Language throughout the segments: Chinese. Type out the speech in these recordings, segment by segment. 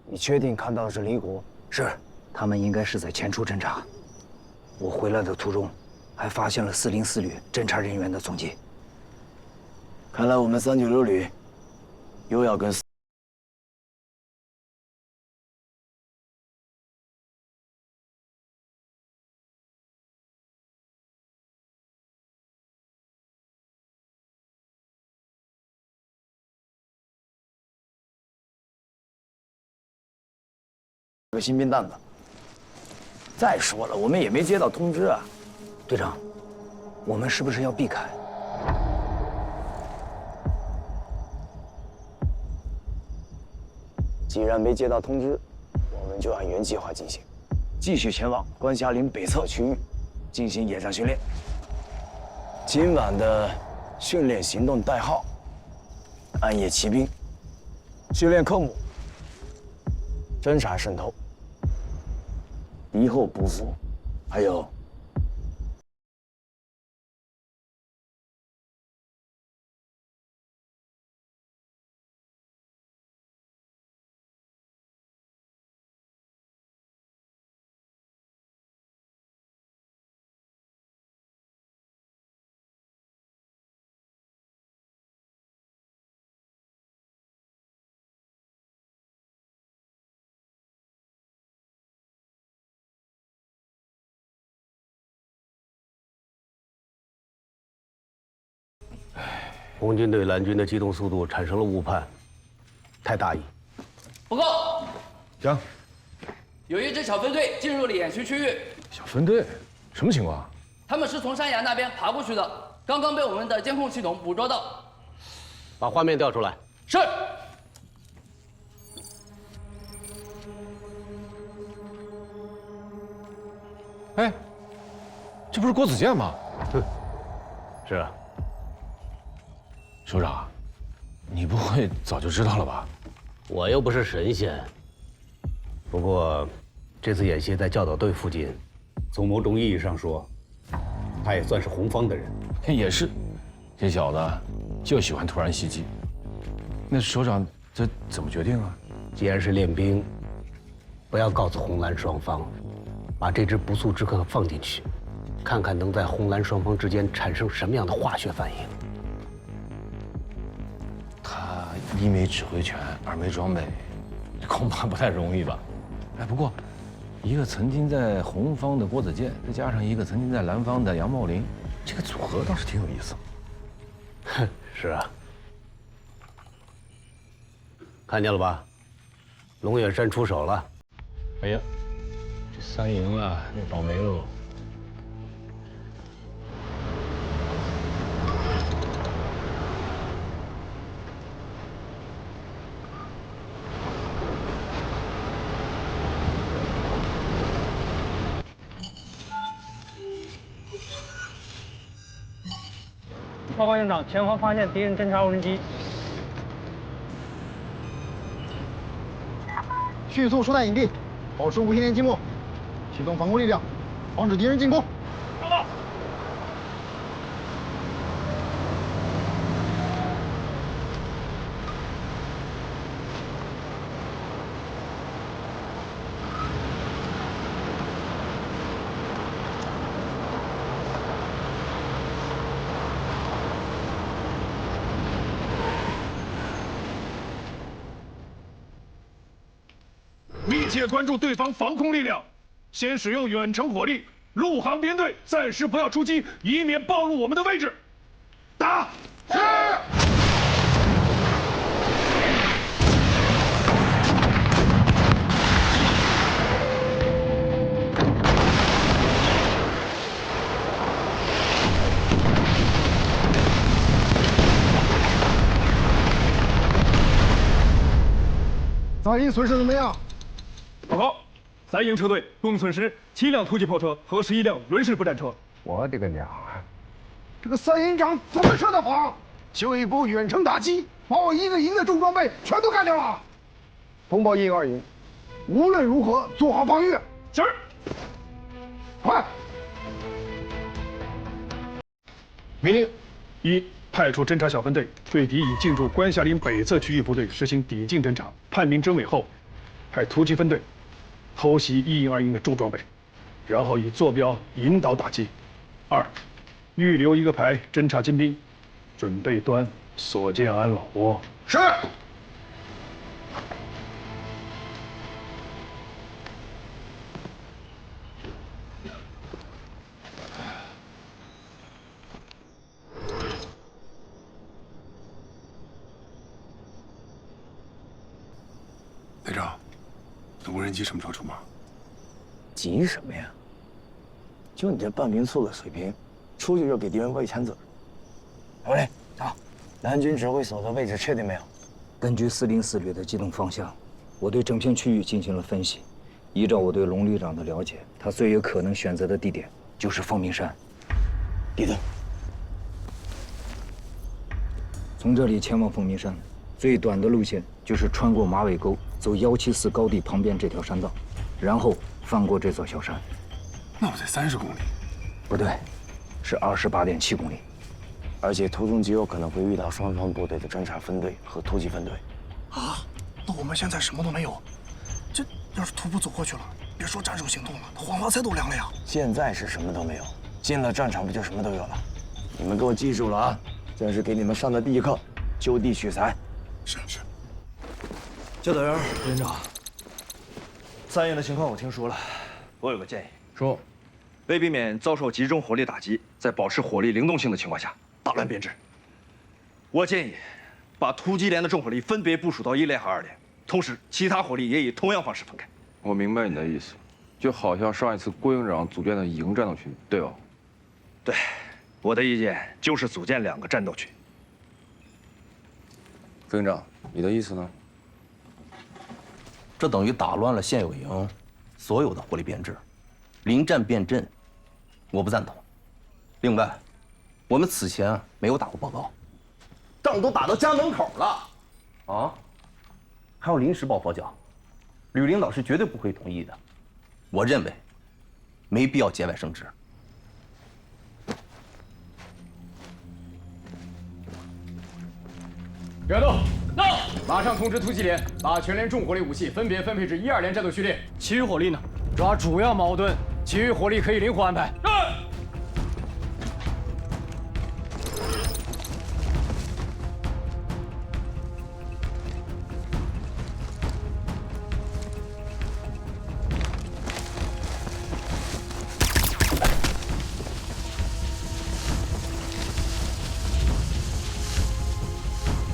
你确定看到的是李果？是，他们应该是在前处侦查。我回来的途中，还发现了404旅侦察人员的踪迹。看来我们396旅又要跟个新兵蛋子。再说了，我们也没接到通知啊。队长，我们是不是要避开？既然没接到通知，我们就按原计划进行，继续前往关霞岭北侧区域进行野战训练。今晚的训练行动代号“暗夜骑兵”，训练科目：侦察渗透、敌后不服，还有红军对蓝军的机动速度产生了误判，太大意。报告，讲，有一支小分队进入了演习区域。小分队，什么情况？他们是从山崖那边爬过去的，刚刚被我们的监控系统捕捉到。把画面调出来。是。哎，这不是郭子健吗？是啊。首长，你不会早就知道了吧？我又不是神仙。不过，这次演习在教导队附近，从某种意义上说，他也算是红方的人。也是，这小子就喜欢突然袭击。那首长这怎么决定啊？既然是练兵，不要告诉红蓝双方，把这支不速之客放进去，看看能在红蓝双方之间产生什么样的化学反应。他一没指挥权，二没装备，恐怕不太容易吧？哎，不过，一个曾经在红方的郭子健，再加上一个曾经在蓝方的杨茂林，这个组合倒是挺有意思。哼，是啊。看见了吧？龙远山出手了。哎呀，这三营啊，那倒霉喽！报告营长，前方发现敌人侦察无人机，迅速疏散营地，保持无线电静默，启动防空力量，防止敌人进攻。报告。密切关注对方防空力量，先使用远程火力，陆航编队暂时不要出击，以免暴露我们的位置。打！是。三营损失怎么样？报告，三营车队共损失7辆突击炮车和11辆轮式步战车。我的个娘啊！这个三营长怎么设的防？就一波远程打击，把我一个营的重装备全都干掉了。通报1、2营，无论如何做好防御。是。快！命令：1. 派出侦察小分队对敌已进入关霞岭北侧区域部队实行抵近侦察，判明真伪后，派突击分队偷袭1营2营的重装备，然后以坐标引导打击。2，预留一个排侦察精兵，准备端所见安老。是。队长，这无人机什么时候出马？急什么呀？就你这半兵卒的水平，出去就给敌人喂枪子。好嘞，走。南军指挥所的位置确定没有？根据404旅的机动方向，我对整片区域进行了分析。依照我对龙旅长的了解，他最有可能选择的地点就是凤鸣山。地图。从这里前往凤鸣山，最短的路线就是穿过马尾沟，走174高地旁边这条山道，然后翻过这座小山。那不得30公里？不对，是28.7公里。而且途中极有可能会遇到双方部队的侦察分队和突击分队。啊，那我们现在什么都没有，这要是徒步走过去了，别说战术行动了，黄花菜都凉了呀！现在是什么都没有，进了战场不就什么都有了？你们给我记住了啊！这是给你们上的第一课，就地取材。是。教导员、副连长，3营的情况我听说了，我有个建议，说，为避免遭受集中火力打击，在保持火力灵动性的情况下，大乱编制。我建议，把突击连的重火力分别部署到1连和2连，同时其他火力也以同样方式分开。我明白你的意思，就好像上一次郭营长组建的营战斗群，对吧？对，我的意见就是组建2个战斗群。副营长，你的意思呢？这等于打乱了现有营所有的火力编制，临战变阵，我不赞同。另外，我们此前没有打过报告，仗都打到家门口了，啊，还有临时抱佛脚，吕领导是绝对不会同意的。我认为，没必要节外生枝。调动，到！马上通知突击连，把全连重火力武器分别分配至1、2连战斗序列。其余火力呢？抓主要矛盾，其余火力可以灵活安排。是。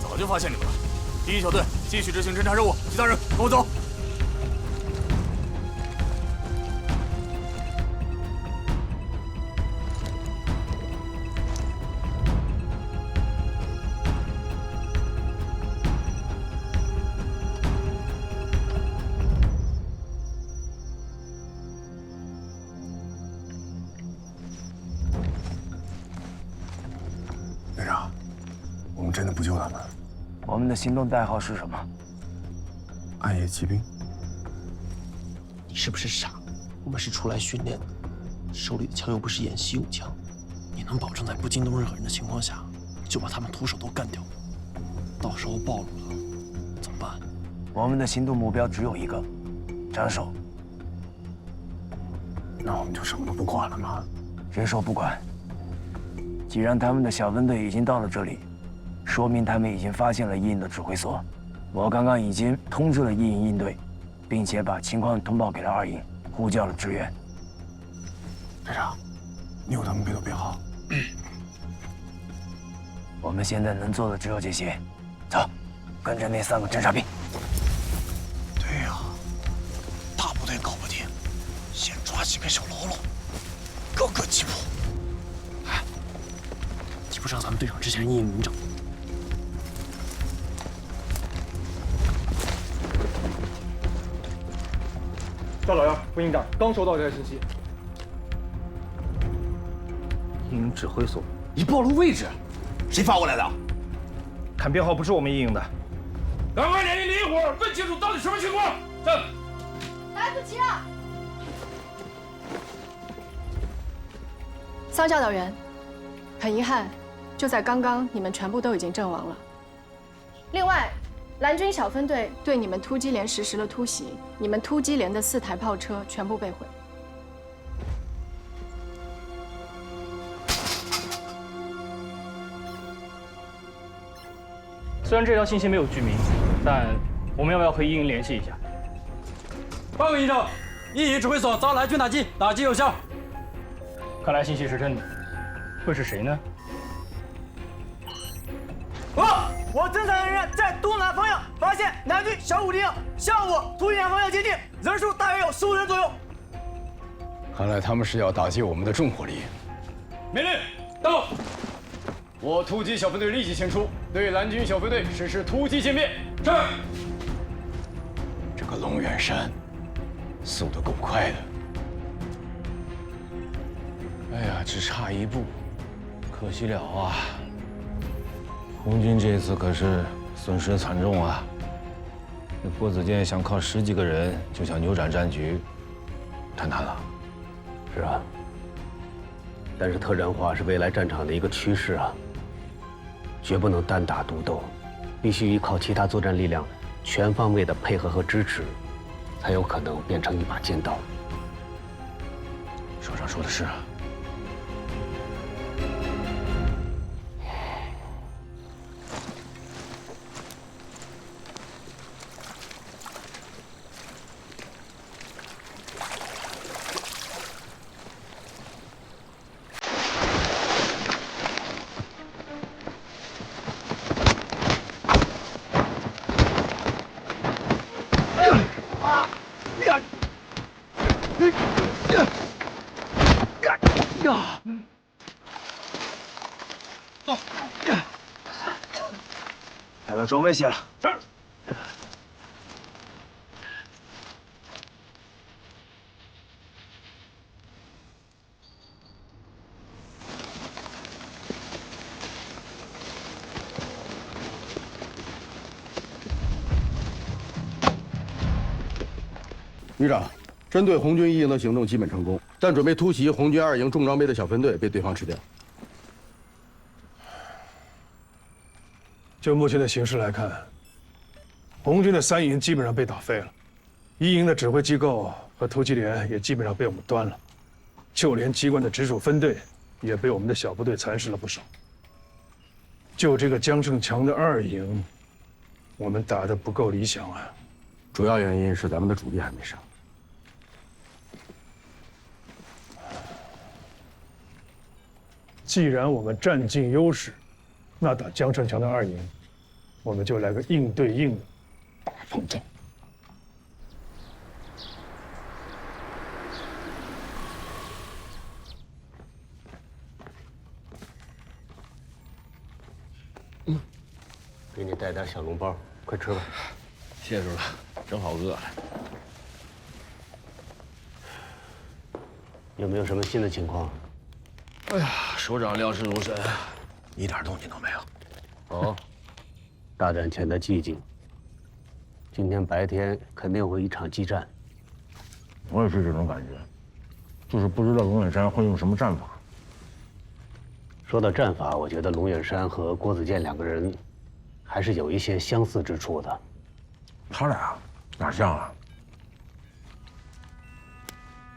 早就发现你们了。第1小队继续执行侦察任务，其他人跟我走。队长，我们真的不救他们？我们的行动代号是什么？暗夜骑兵。你是不是傻？我们是出来训练的，手里的枪又不是演习用枪，你能保证在不惊动任何人的情况下，就把他们徒手都干掉？到时候暴露了怎么办？我们的行动目标只有一个，斩首。那我们就什么都不管了吗？谁说不管？既然他们的小分队已经到了这里，说明他们已经发现了1营的指挥所。我刚刚已经通知了1营应对，并且把情况通报给了2营，呼叫了支援。队长，你有他们给的编号？我们现在能做的只有这些。走，跟着那3个侦察兵。对呀，大部队搞不定，先抓几个小喽啰，各个击破。哎，记不上咱们队长之前是1营营长。赵老幺，副营长刚收到这条信息。1营指挥所已暴露位置，谁发过来的？看编号不是我们1营的。赶快联系林一伙，问清楚到底什么情况。是。来不及了。桑教导员，很遗憾，就在刚刚，你们全部都已经阵亡了。另外，蓝军小分队对你们突击连实施了突袭，你们突击连的4台炮车全部被毁。虽然这条信息没有具名，但我们要不要和一营联系一下？报告营长，一营指挥所遭蓝军打击，打击有效。看来信息是真的，会是谁呢？我侦查人员在东南方向发现南军小虎艇向我突击连方向接近，人数大约有15人左右。看来他们是要打击我们的重火力。命令到！我突击小分队立即前出，对蓝军小分队实施突击歼灭。是。这个龙远山，速度够快的。哎呀，只差一步，可惜了啊！红军这次可是损失惨重啊！那郭子健想靠10几个人就想扭转战局，太难了。是啊，但是特战化是未来战场的一个趋势啊，绝不能单打独斗，必须依靠其他作战力量全方位的配合和支持，才有可能变成一把尖刀。首长说的是啊。来把装备卸了。是。旅长，针对红军1营的行动基本成功，但准备突袭红军2营重装备的小分队被对方吃掉。就目前的形势来看，红军的3营基本上被打废了，1营的指挥机构和突击连也基本上被我们端了，就连机关的直属分队也被我们的小部队蚕食了不少。就这个江胜强的2营，我们打得不够理想啊。主要原因是咱们的主力还没上。既然我们占尽优势，那打江胜强的2营，我们就来个硬对硬的大碰撞。给你带点小笼包，快吃吧。谢主了，正好饿了。有没有什么新的情况？哎呀，首长料事如神，一点动静都没有。哦，大战前的寂静。今天白天肯定会一场激战。我也是这种感觉，就是不知道龙远山会用什么战法。说到战法，我觉得龙远山和郭子健2个人还是有一些相似之处的。他俩哪像啊？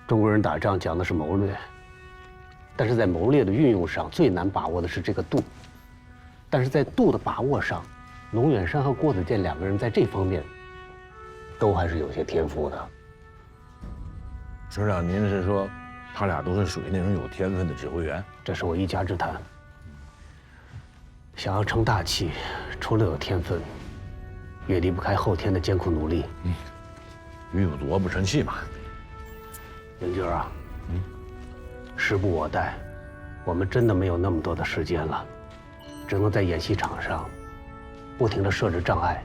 中国人打仗讲的是谋略，但是在谋略的运用上最难把握的是这个度。但是在度的把握上，龙远山和郭子健2个人在这方面都还是有些天赋的。首长，您是说他俩都是属于那种有天分的指挥员？这是我一家之谈。想要成大器，除了有天分，也离不开后天的艰苦努力。鱼有毒不成器嘛。云军啊，时不我待，我们真的没有那么多的时间了，只能在演习场上不停地设置障碍，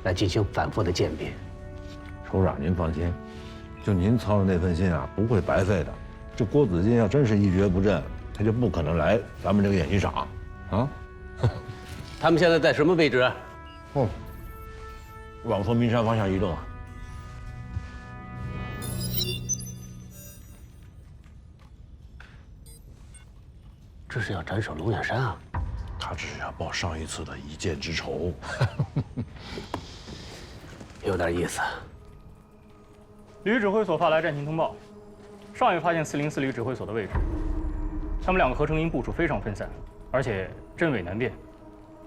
来进行反复的鉴别。首长您放心，就您操的那份心啊，不会白费的。这郭子健要真是一蹶不振，他就不可能来咱们这个演习场，啊。他们现在在什么位置？往凤鸣山方向移动。这是要斩首龙远山啊！他只是要报上一次的一箭之仇。有点意思。旅指挥所发来战情通报，上尉发现404旅指挥所的位置，他们2个合成营部署非常分散，而且阵尾难辨。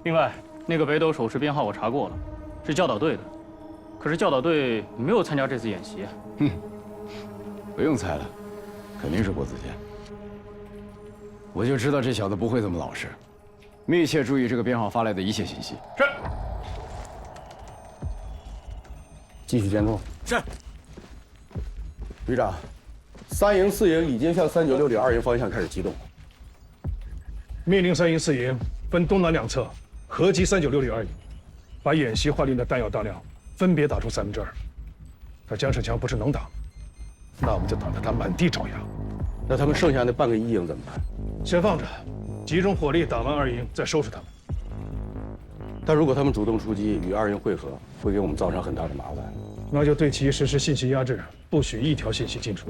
另外，那个北斗手持编号我查过了，是教导队的，可是教导队没有参加这次演习。不用猜了，肯定是郭子健。我就知道这小子不会这么老实，密切注意这个编号发来的一切信息。是。继续监控。是。旅长，3营、4营已经向396旅2营方向开始机动。命令3营、4营分东南两侧合击396旅2营，把演习换领的弹药当量分别打出2/3。他江胜强不是能打，那我们就等着他满地找牙。那他们剩下那半个1营怎么办？先放着，集中火力打完2营再收拾他们。但如果他们主动出击与2营会合，会给我们造成很大的麻烦。那就对其实施信息压制，不许一条信息进出，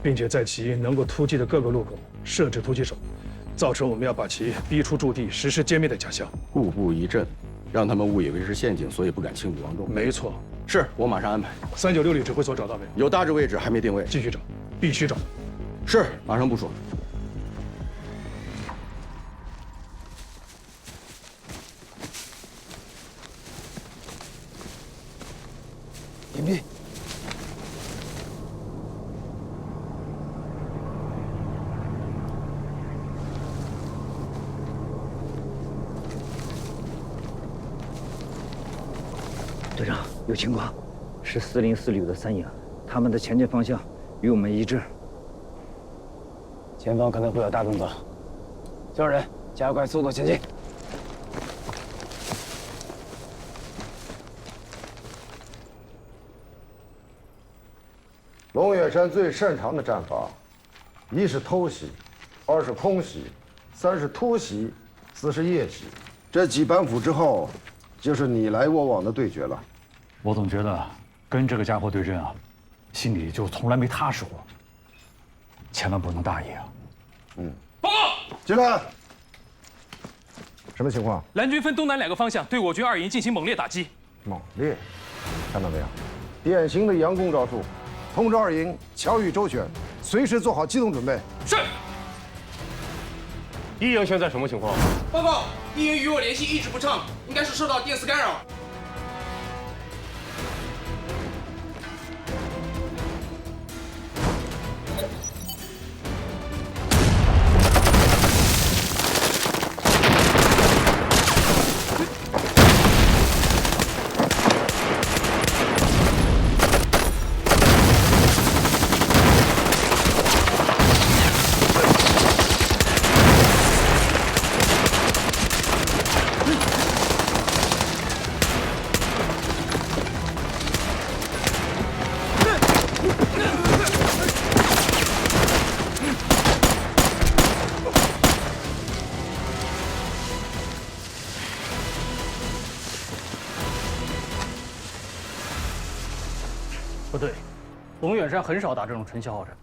并且在其能够突击的各个路口设置突击手，造成我们要把其逼出驻地实施歼灭的假象。固步一阵，让他们误以为是陷阱，所以不敢轻举妄动。没错，是我马上安排。396旅指挥所找到没有？有大致位置，还没定位。继续找，必须找。是，马上部署。隐蔽。队长，有情况，是404旅的3营，他们的前进方向与我们一致。前方可能会有大动作，叫人加快速度前进。龙远山最擅长的战法，一是偷袭，2是空袭，3是突袭，4是夜袭。这几板斧之后，就是你来我往的对决了。我总觉得跟这个家伙对阵啊，心里就从来没踏实过。千万不能大意啊！报告，进来。什么情况？蓝军分东南2个方向对我军2营进行猛烈打击。猛烈，看到没有？典型的佯攻招数。通知2营巧遇周旋，随时做好机动准备。是。1营现在什么情况？报告，1营与我联系一直不畅，应该是受到电磁干扰。不对，龙远山很少打这种纯消耗战。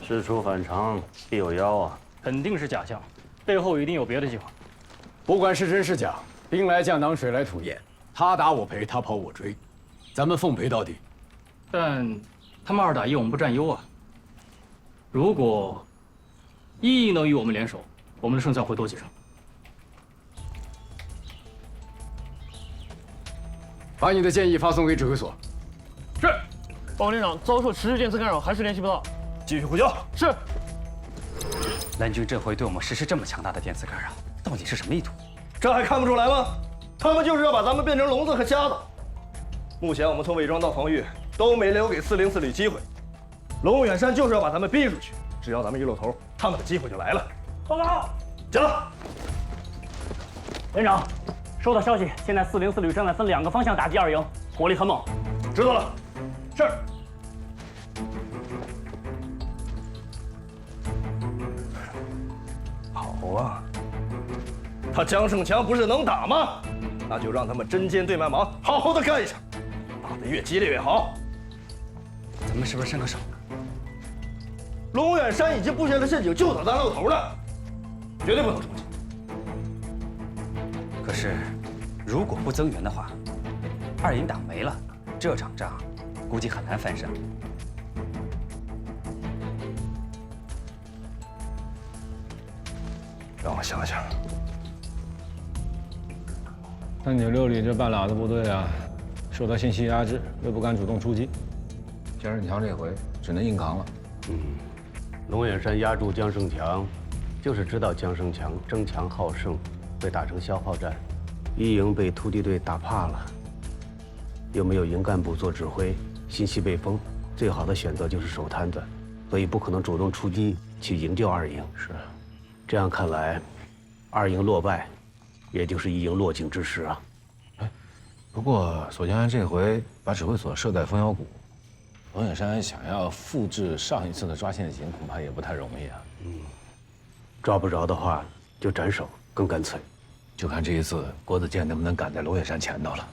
事出反常必有妖啊！肯定是假象，背后一定有别的计划。不管是真是假，兵来将挡，水来土掩，他打我赔，他跑我追，咱们奉陪到底。但他们2打1，我们不占优啊。如果1营能与我们联手，我们的胜算会多几成。把你的建议发送给指挥所。是。报连长，遭受持续电磁干扰，还是联系不到。继续呼叫。是。蓝军这回对我们实施这么强大的电磁干扰，到底是什么意图？这还看不出来吗？他们就是要把咱们变成聋子和瞎子。目前我们从伪装到防御都没留给404旅机会，龙远山就是要把咱们逼出去。只要咱们一露头，他们的机会就来了。报告，讲了。连长，收到消息，现在404旅正在分2个方向打击2营，火力很猛。知道了。是。好啊，他江胜强不是能打吗？那就让他们针尖对麦芒，好好的干一场，打得越激烈越好。咱们是不是伸个手？龙远山已经布下了陷阱，就等咱露头了，绝对不能出去。可是，如果不增援的话二营党没了，这场仗估计很难翻身。让我想想。396里这半拉子部队啊，受到信息压制，又不敢主动出击，江胜强这回只能硬扛了。龙眼山压住江胜强，就是知道江胜强争强好胜，会打成消耗战。一营被突击队打怕了，又没有营干部做指挥，信息被封，最好的选择就是守摊子，所以不可能主动出击去营救二营。是，这样看来，二营落败，也就是一营落井之时啊。不过索江安这回把指挥所设在枫腰谷，龙眼山想要复制上一次的抓现行，恐怕也不太容易啊。抓不着的话，就斩首更干脆。就看这一次郭子健能不能赶在龙眼山前头了。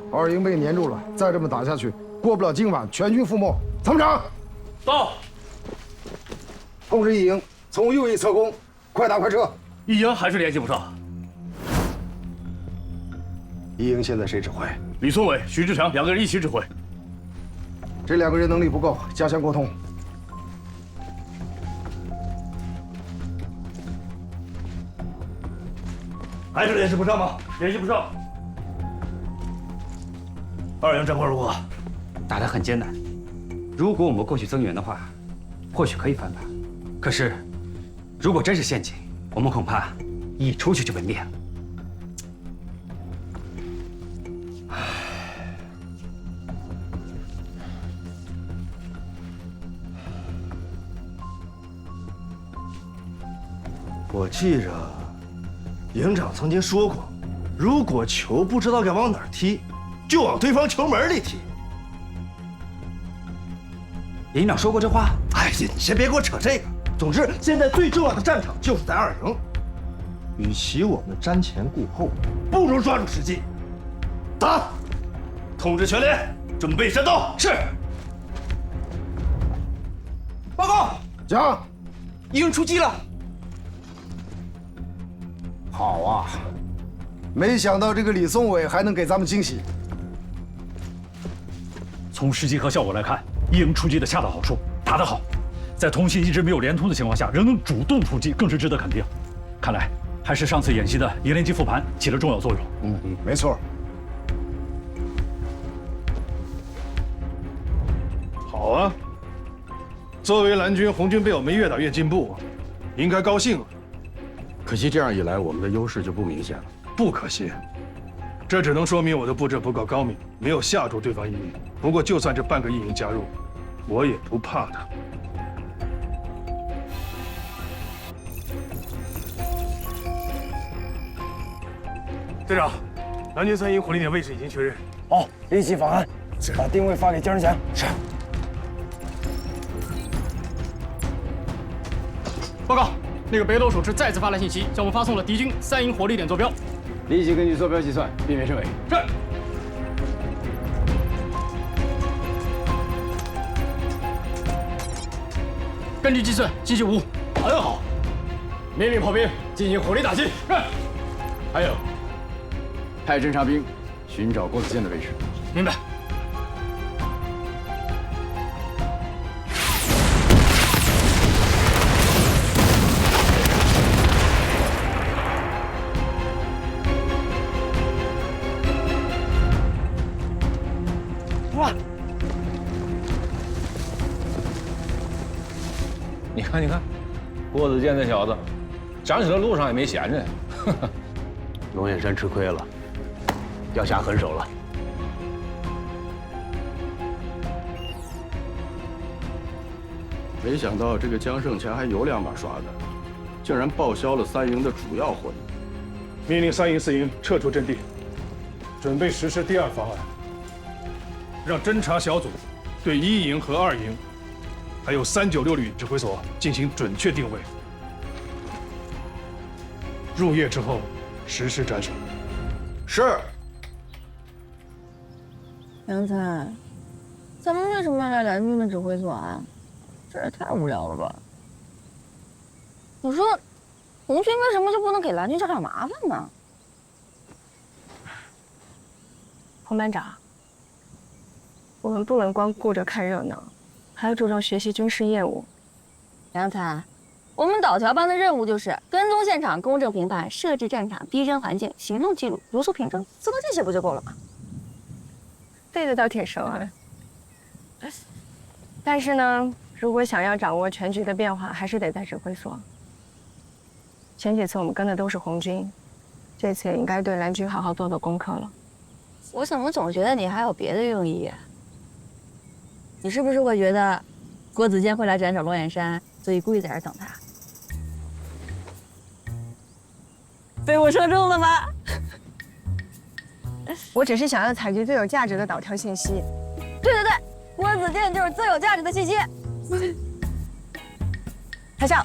二营被粘住了，再这么打下去，过不了今晚，全军覆没。参谋长，到。通知一营从右翼侧攻，快打快撤。一营还是联系不上。一营现在谁指挥？李松伟、徐志强两个人一起指挥。这两个人能力不够，加强沟通。还是联系不上吗？联系不上。二营战况如何？打得很艰难。如果我们过去增援的话，或许可以翻盘。可是，如果真是陷阱，我们恐怕一出去就被灭了。我记着，营长曾经说过，如果球不知道该往哪儿踢，就往对方球门里踢。营长说过这话？哎呀，你先别给我扯这个。总之，现在最重要的战场就是在二营。与其我们瞻前顾后，不如抓住时机打。通知全连，准备战斗。是。报告，讲，一营出击了。好啊，没想到这个李松伟还能给咱们惊喜。从时机和效果来看，一营出击的恰到好处，打得好。在通信一直没有连通的情况下，仍能主动出击，更是值得肯定。看来还是上次演习的1连击复盘起了重要作用。没错。好啊，作为蓝军，红军被我们越打越进步，应该高兴了。可惜这样一来，我们的优势就不明显了。不可惜，这只能说明我的布置不够高明，没有吓住对方一营。不过，就算这半个一营加入，我也不怕他。队长，蓝军3营火力点位置已经确认。好，立即访案，把定位发给江胜强。是。报告，那个北斗手持再次发来信息，向我们发送了敌军3营火力点坐标。立即根据坐标计算，避免失伪。是。根据计算进行无误。很好，命令炮兵进行火力打击。是。还有，派侦察兵寻找郭子健的位置。明白。 哇！你看，你看，郭子健这小子，展示的路上也没闲着。龙眼山吃亏了，要下狠手了。没想到这个江胜强还有2把刷子，竟然报销了3营的主要火力。命令3营、4营撤出阵地，准备实施第2方案。 让侦察小组对1营和2营，还有396旅指挥所进行准确定位。入夜之后实施斩首。是。杨才，咱们为什么要来蓝军的指挥所啊？这也太无聊了吧！你说，红军为什么就不能给蓝军找点麻烦呢？洪班长。 我们不能光顾着看热闹，还要注重学习军事业务。杨才，我们岛桥班的任务就是跟踪现场、公正评判、设置战场、逼真环境、行动记录、如数凭证，做到这些不就够了吗？背的倒挺熟啊。但是呢，如果想要掌握全局的变化，还是得在指挥所。前几次我们跟的都是红军，这次也应该对蓝军好好做做功课了。我怎么总觉得你还有别的用意？ 你是不是会觉得郭子健会来斩首龙眼山，所以故意在这儿等他？被我说中了吧？我只是想要采集最有价值的岛条信息。对对对，郭子健就是最有价值的信息。开笑。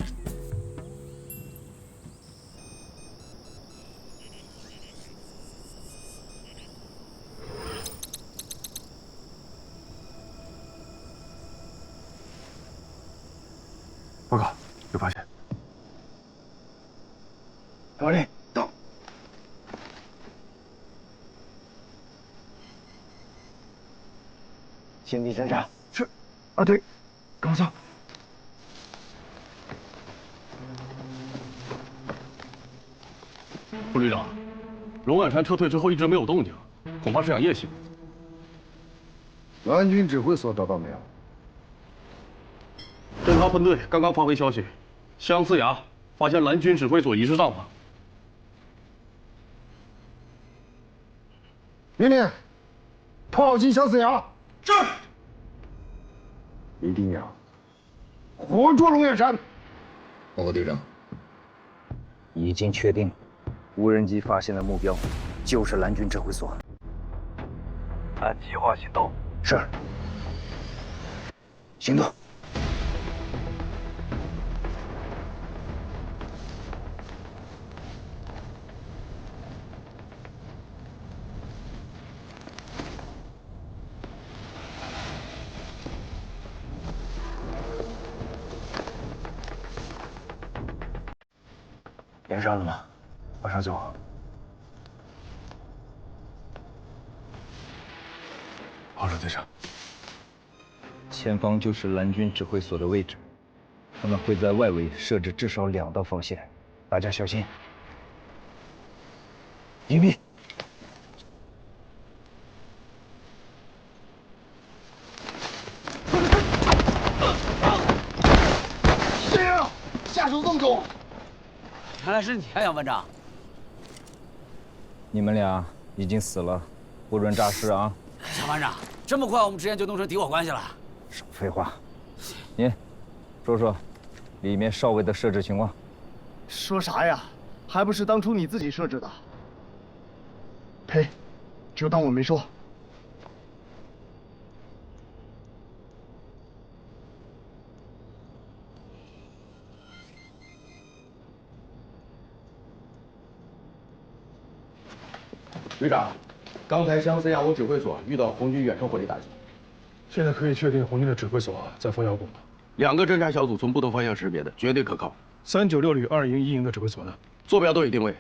报告，有发现。老李，到。现地侦查。是。啊，对，跟我走。副旅长，龙眼山撤退之后一直没有动静，恐怕是想夜袭。蓝军指挥所找到没有？ 侦察分队刚刚发回消息，相思崖发现蓝军指挥所遗失帐篷。命令，炮击相思崖。是。一定要活捉龙眼山。报告队长，已经确定，无人机发现的目标就是蓝军指挥所。按计划行动。是。行动。 连上了吗？往上走。好了，队长。前方就是蓝军指挥所的位置，他们会在外围设置至少2道防线，大家小心。迎宾。谁呀？下手这么重！ 原来是你啊，杨班长！你们俩已经死了，不准诈尸啊！杨班长，这么快我们之间就弄成敌我关系了？少废话！您说说里面哨位的设置情况。说啥呀？还不是当初你自己设置的。呸！就当我没说。旅长，刚才相思亚欧指挥所遇到红军远程火力打击，现在可以确定红军的指挥所在枫窑谷。2个侦察小组从不同方向识别的，绝对可靠。 396旅2营1营的指挥所呢？坐标都已定位，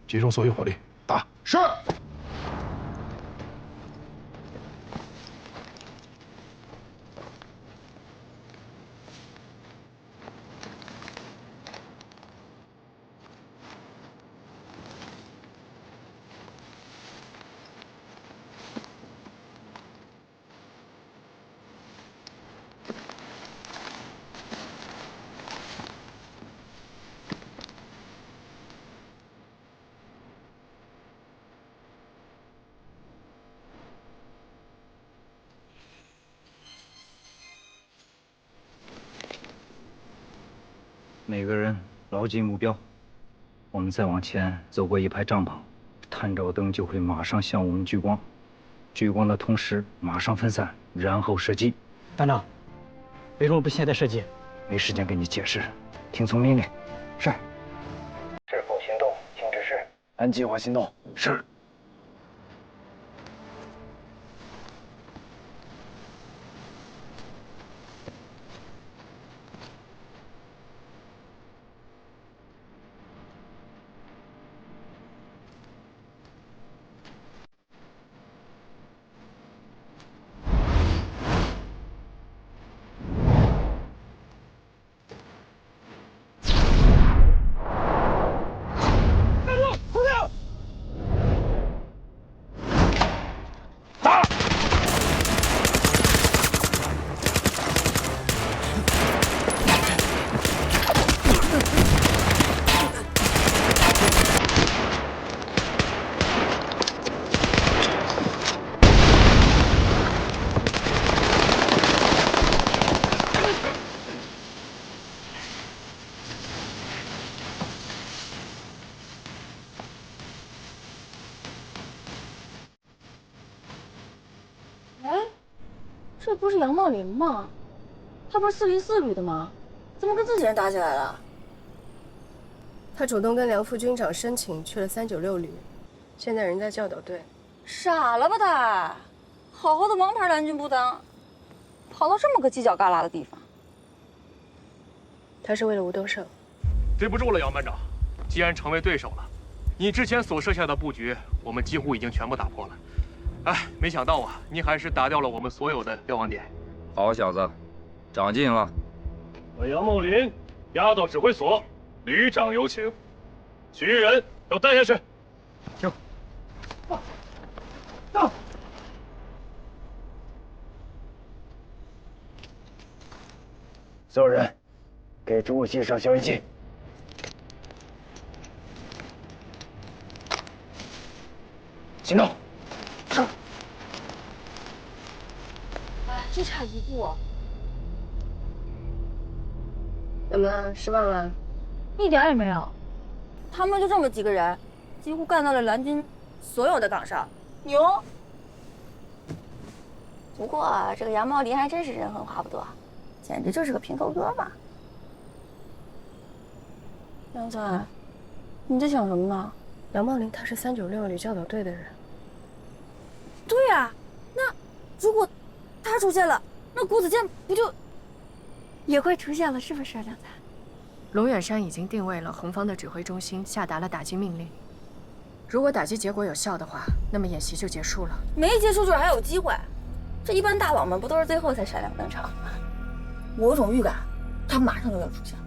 集中所有火力打。是。每个人牢记目标。我们再往前走过一排帐篷，探照灯就会马上向我们聚光，聚光的同时马上分散，然后射击。班长，为什么不现在射击？没时间跟你解释，听从命令。是。是否行动？请指示。按计划行动。是。 这不是杨茂林吗？他不是404旅的吗？怎么跟自己人打起来了？他主动跟梁副军长申请去了396旅，现在人在教导队。傻了吧他？好好的王牌蓝军不当，跑到这么个犄角旮旯的地方。他是为了吴东胜。对不住了，杨班长，既然成为对手了，你之前所设下的布局，我们几乎已经全部打破了。 哎，没想到啊，你还是打掉了我们所有的瞭望点。好小子，长进了。把杨茂林押到指挥所，旅长有请。其余人都带下去。行。到。所有人，给主武器上消音器。行动。 就差一步，怎么了？失望了？一点也没有。他们就这么几个人，几乎干到了蓝军所有的岗上，牛。不过这个杨茂林还真是人狠话不多，简直就是个平头哥嘛。杨仔，你在想什么呢？杨茂林他是396旅教导队的人。对呀，那如果 他出现了，那郭子健不就也会出现了？是不是，梁仔？龙远山已经定位了红方的指挥中心，下达了打击命令。如果打击结果有效的话，那么演习就结束了。没结束就是还有机会。这一般大佬们不都是最后才闪亮登场？我有种预感，他马上就要出现。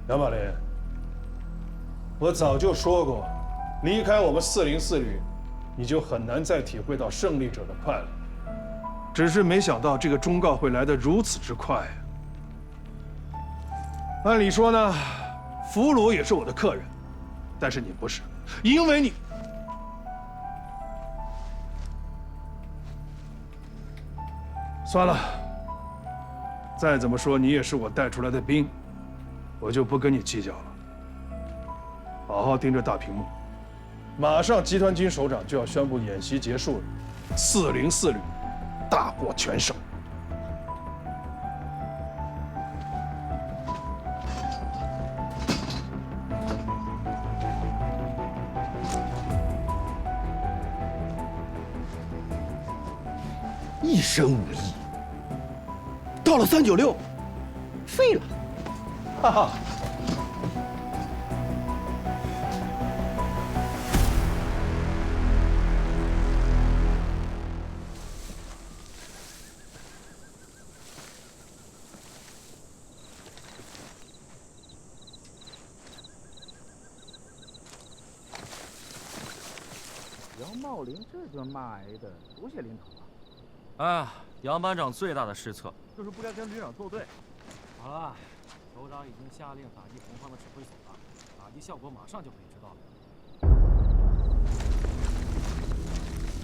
杨茂林，我早就说过，离开我们404旅，你就很难再体会到胜利者的快乐。 只是没想到这个忠告会来得如此之快。按理说呢，俘虏也是我的客人，但是你不是，因为你……算了，再怎么说你也是我带出来的兵，我就不跟你计较了。好好盯着大屏幕，马上集团军首长就要宣布演习结束了，404旅 大获全胜。一身武艺，到了396，废了。哈哈。杨茂林这顿骂挨的多些零头啊！哎呀，杨班长最大的失策就是不该跟旅长作对。好了，首长已经下令打击红方的指挥所了，打击效果马上就可以知道了。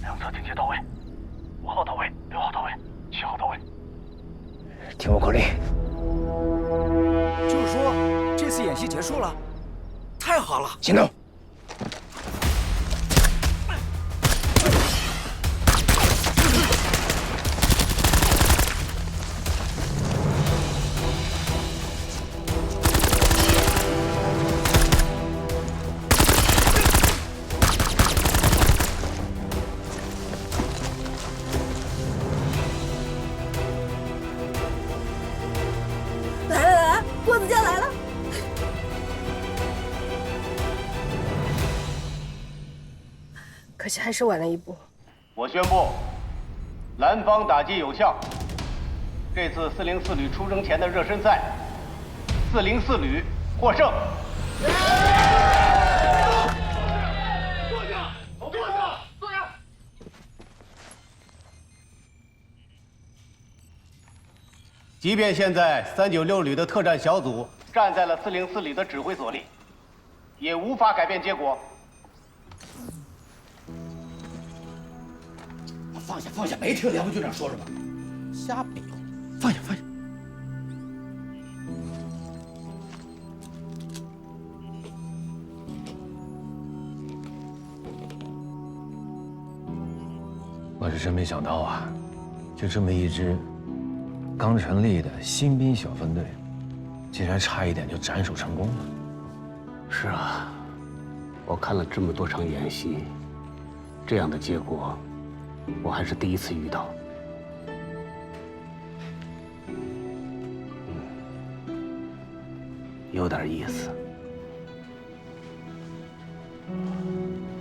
两侧警戒到位，5号到位，6号到位，7号到位。听我口令。就是说，这次演习结束了，太好了！行动！郭子健来了。可惜还是晚了一步。我宣布，蓝方打击有效。这次404旅出征前的热身赛，404旅获胜。坐下，坐下，坐下。即便现在396旅的特战小组站在了404旅的指挥所里，也无法改变结果。放下，放下！没听梁副军长说什么？瞎比划！放下，放下！我是真没想到啊，就这么一支刚成立的新兵小分队，竟然差一点就斩首成功了。是啊，我看了这么多场演习，这样的结果，我还是第一次遇到。有点意思。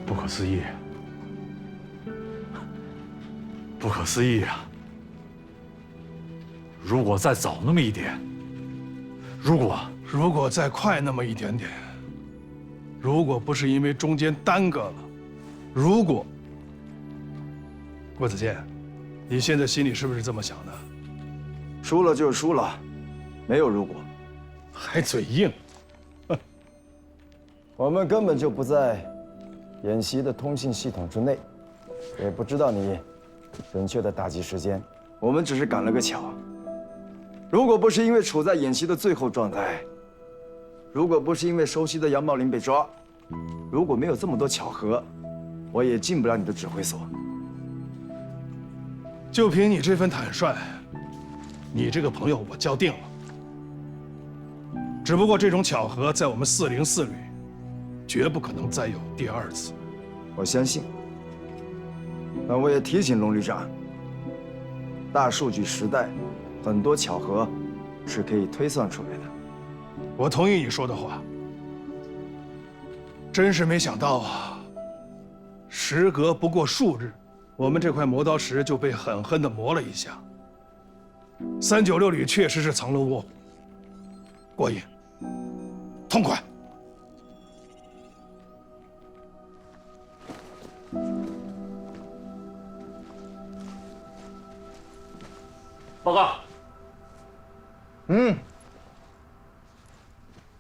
不可思议，不可思议啊！如果再早那么一点，如果再快那么一点点，如果不是因为中间耽搁了，如果郭子健，你现在心里是不是这么想的？输了就输了，没有如果。还嘴硬。我们根本就不在演习的通信系统之内，也不知道你准确的打击时间。我们只是赶了个巧。如果不是因为处在演习的最后状态，如果不是因为熟悉的杨茂林被抓，如果没有这么多巧合，我也进不了你的指挥所。就凭你这份坦率，你这个朋友我交定了。只不过这种巧合在我们404旅，绝不可能再有第二次。我相信，但我也提醒龙旅长，大数据时代，很多巧合是可以推算出来的。我同意你说的话。真是没想到啊！时隔不过数日，我们这块磨刀石就被狠狠地磨了一下。396旅确实是藏龙卧虎，过瘾，痛快。报告。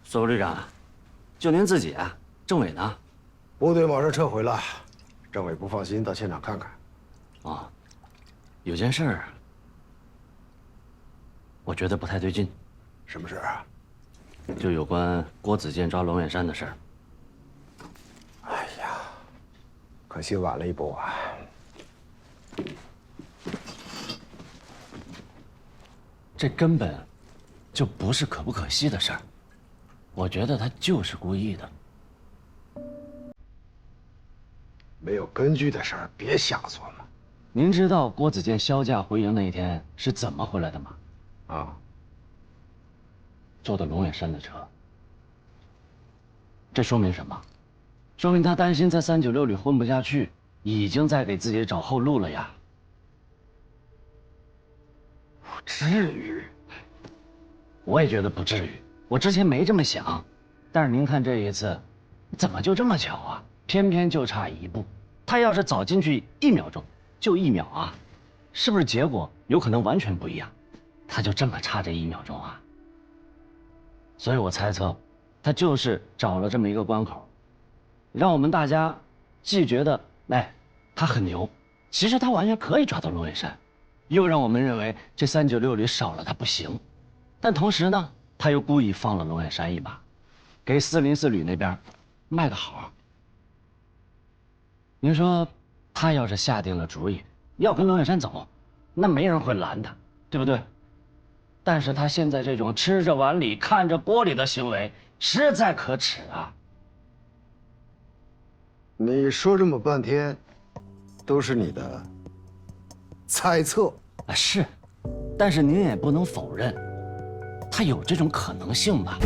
索旅长，就您自己啊，政委呢？部队马上撤回了，政委不放心，到现场看看。啊，有件事儿，我觉得不太对劲。什么事啊？就有关郭子健抓龙远山的事儿。哎呀，可惜晚了一步啊！这根本就不是可不可惜的事儿，我觉得他就是故意的。没有根据的事儿，别瞎琢磨。您知道郭子健销假回营那一天是怎么回来的吗？啊，坐的龙远山的车。这说明什么？说明他担心在396里混不下去，已经在给自己找后路了呀。不至于，我也觉得不至于。我之前没这么想，但是您看这一次，怎么就这么巧啊？偏偏就差1步。他要是早进去1秒钟，就1秒啊，是不是结果有可能完全不一样？他就这么差这1秒钟啊？所以我猜测，他就是找了这么一个关口，让我们大家既觉得他很牛，其实他完全可以抓到龙尾山，又让我们认为这396里少了他不行，但同时呢，他又故意放了龙尾山一马，给404旅那边卖个好。您说，他要是下定了主意要跟龙尾山走，那没人会拦他，对不对？但是他现在这种吃着碗里看着锅里的行为，实在可耻啊！你说这么半天，都是你的猜测啊，是，但是您也不能否认，他有这种可能性吧？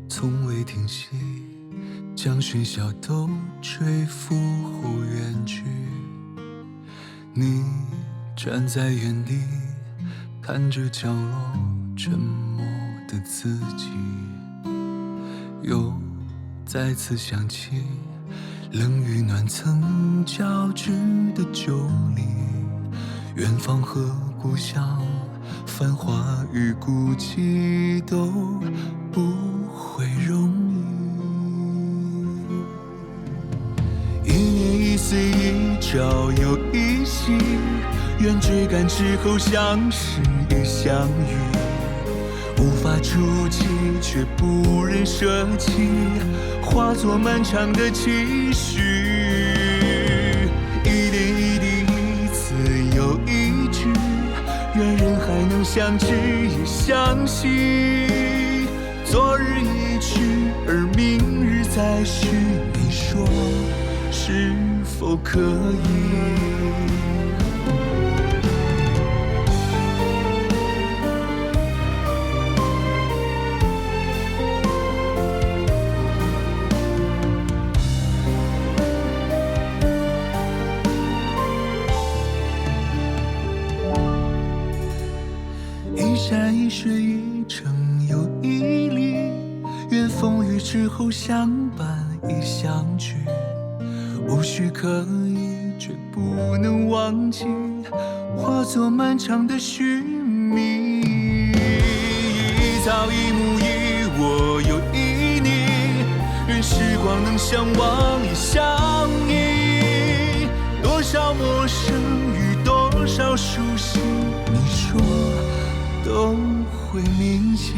从未停息，将喧嚣都吹拂后远去。你站在原地，看着角落沉默的自己，又再次想起冷与暖曾交织的旧里，远方和故乡，繁华与孤寂都不会容易。一年一岁，一朝又一夕，愿追赶之后相识也相遇，无法触及却不忍舍弃，化作漫长的期许。一点一滴，一次又一句，愿人还能相知也相惜。昨日一去，而明日再续，你说是否可以？一山一水，一城又一里，愿风雨之后相伴亦相聚，无需刻意，却不能忘记，化作漫长的寻觅。一草一木，一我又一你，愿时光能相忘也相依。多少陌生与多少熟悉，你说都会铭记。